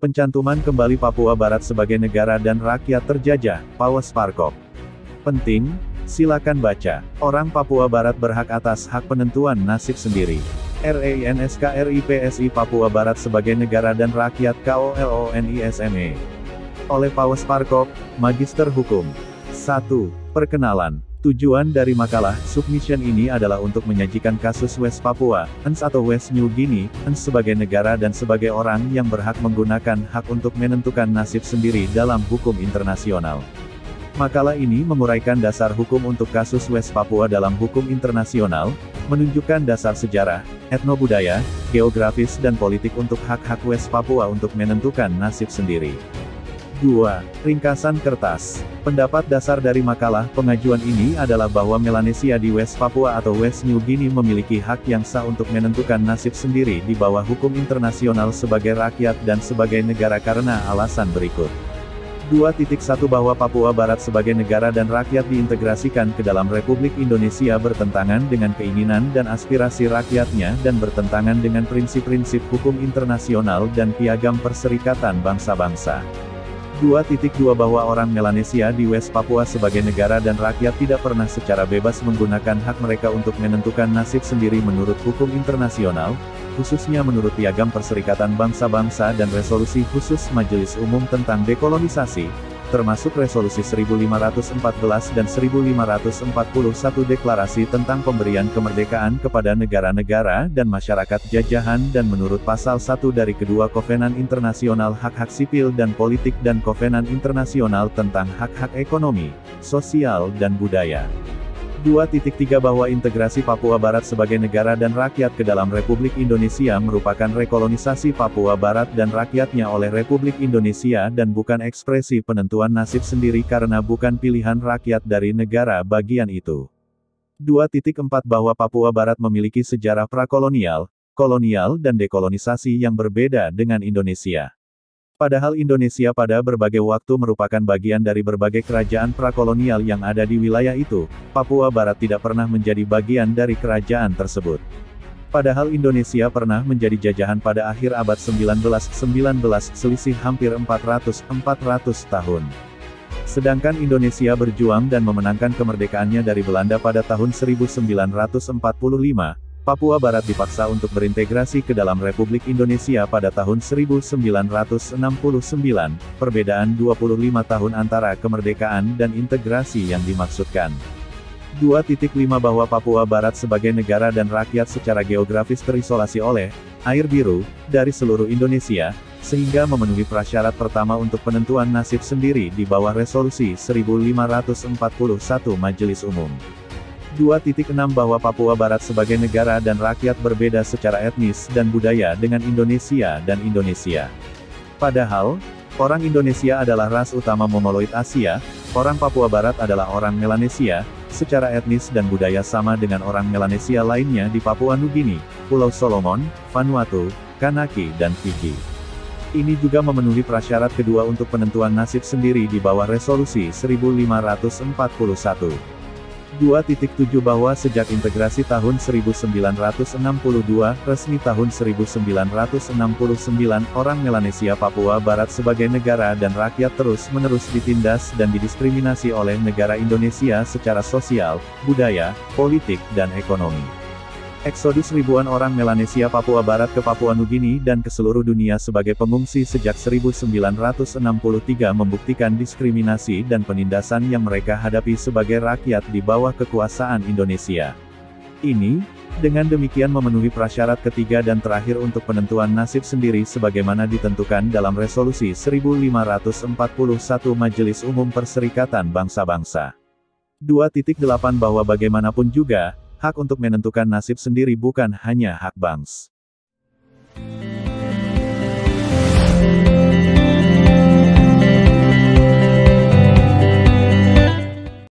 Pencantuman kembali Papua Barat sebagai negara dan rakyat terjajah, Paus Parkop. Penting, silakan baca. Orang Papua Barat berhak atas hak penentuan nasib sendiri. REINSKRIPSI Papua Barat sebagai negara dan rakyat KOLONISME. Oleh Paus Parkop, Magister Hukum. 1. Perkenalan. Tujuan dari makalah submission ini adalah untuk menyajikan kasus West Papua, ENS atau West New Guinea, ENS sebagai negara dan sebagai orang yang berhak menggunakan hak untuk menentukan nasib sendiri dalam hukum internasional. Makalah ini menguraikan dasar hukum untuk kasus West Papua dalam hukum internasional, menunjukkan dasar sejarah, etnobudaya, geografis dan politik untuk hak-hak West Papua untuk menentukan nasib sendiri. 2. Ringkasan kertas. Pendapat dasar dari makalah pengajuan ini adalah bahwa Melanesia di West Papua atau West New Guinea memiliki hak yang sah untuk menentukan nasib sendiri di bawah hukum internasional sebagai rakyat dan sebagai negara karena alasan berikut. 2.1 Bahwa Papua Barat sebagai negara dan rakyat diintegrasikan ke dalam Republik Indonesia bertentangan dengan keinginan dan aspirasi rakyatnya dan bertentangan dengan prinsip-prinsip hukum internasional dan piagam Perserikatan Bangsa-Bangsa. 2.2 Bahwa orang Melanesia di West Papua sebagai negara dan rakyat tidak pernah secara bebas menggunakan hak mereka untuk menentukan nasib sendiri menurut hukum internasional, khususnya menurut Piagam Perserikatan Bangsa-Bangsa dan Resolusi Khusus Majelis Umum tentang Dekolonisasi, termasuk Resolusi 1514 dan 1541 Deklarasi tentang Pemberian Kemerdekaan kepada Negara-Negara dan Masyarakat Jajahan dan menurut Pasal 1 dari kedua Kovenan Internasional Hak-Hak Sipil dan Politik dan Kovenan Internasional tentang Hak-Hak Ekonomi, Sosial dan Budaya. 2.3 Bahwa integrasi Papua Barat sebagai negara dan rakyat ke dalam Republik Indonesia merupakan rekolonisasi Papua Barat dan rakyatnya oleh Republik Indonesia dan bukan ekspresi penentuan nasib sendiri karena bukan pilihan rakyat dari negara bagian itu. 2.4 Bahwa Papua Barat memiliki sejarah prakolonial, kolonial dan dekolonisasi yang berbeda dengan Indonesia. Padahal Indonesia pada berbagai waktu merupakan bagian dari berbagai kerajaan prakolonial yang ada di wilayah itu, Papua Barat tidak pernah menjadi bagian dari kerajaan tersebut. Padahal Indonesia pernah menjadi jajahan pada akhir abad 19, selisih hampir 400 tahun. Sedangkan Indonesia berjuang dan memenangkan kemerdekaannya dari Belanda pada tahun 1945, Papua Barat dipaksa untuk berintegrasi ke dalam Republik Indonesia pada tahun 1969, perbedaan 25 tahun antara kemerdekaan dan integrasi yang dimaksudkan. 2.5 Bahwa Papua Barat sebagai negara dan rakyat secara geografis terisolasi oleh air biru dari seluruh Indonesia, sehingga memenuhi prasyarat pertama untuk penentuan nasib sendiri di bawah Resolusi 1541 Majelis Umum. 2.6 Bahwa Papua Barat sebagai negara dan rakyat berbeda secara etnis dan budaya dengan Indonesia dan Indonesia. Padahal, orang Indonesia adalah ras utama Mongoloid Asia, orang Papua Barat adalah orang Melanesia, secara etnis dan budaya sama dengan orang Melanesia lainnya di Papua Nugini, Pulau Solomon, Vanuatu, Kanaki dan Fiji. Ini juga memenuhi prasyarat kedua untuk penentuan nasib sendiri di bawah Resolusi 1541. 2.7 Bahwa sejak integrasi tahun 1962, resmi tahun 1969, orang Melanesia Papua Barat sebagai negara dan rakyat terus-menerus ditindas dan didiskriminasi oleh negara Indonesia secara sosial, budaya, politik dan ekonomi. Eksodus ribuan orang Melanesia Papua Barat ke Papua Nugini dan ke seluruh dunia sebagai pengungsi sejak 1963 membuktikan diskriminasi dan penindasan yang mereka hadapi sebagai rakyat di bawah kekuasaan Indonesia. Ini, dengan demikian memenuhi prasyarat ketiga dan terakhir untuk penentuan nasib sendiri sebagaimana ditentukan dalam Resolusi 1541 Majelis Umum Perserikatan Bangsa-Bangsa. 2.8 Bahwa bagaimanapun juga, hak untuk menentukan nasib sendiri bukan hanya hak bangsa.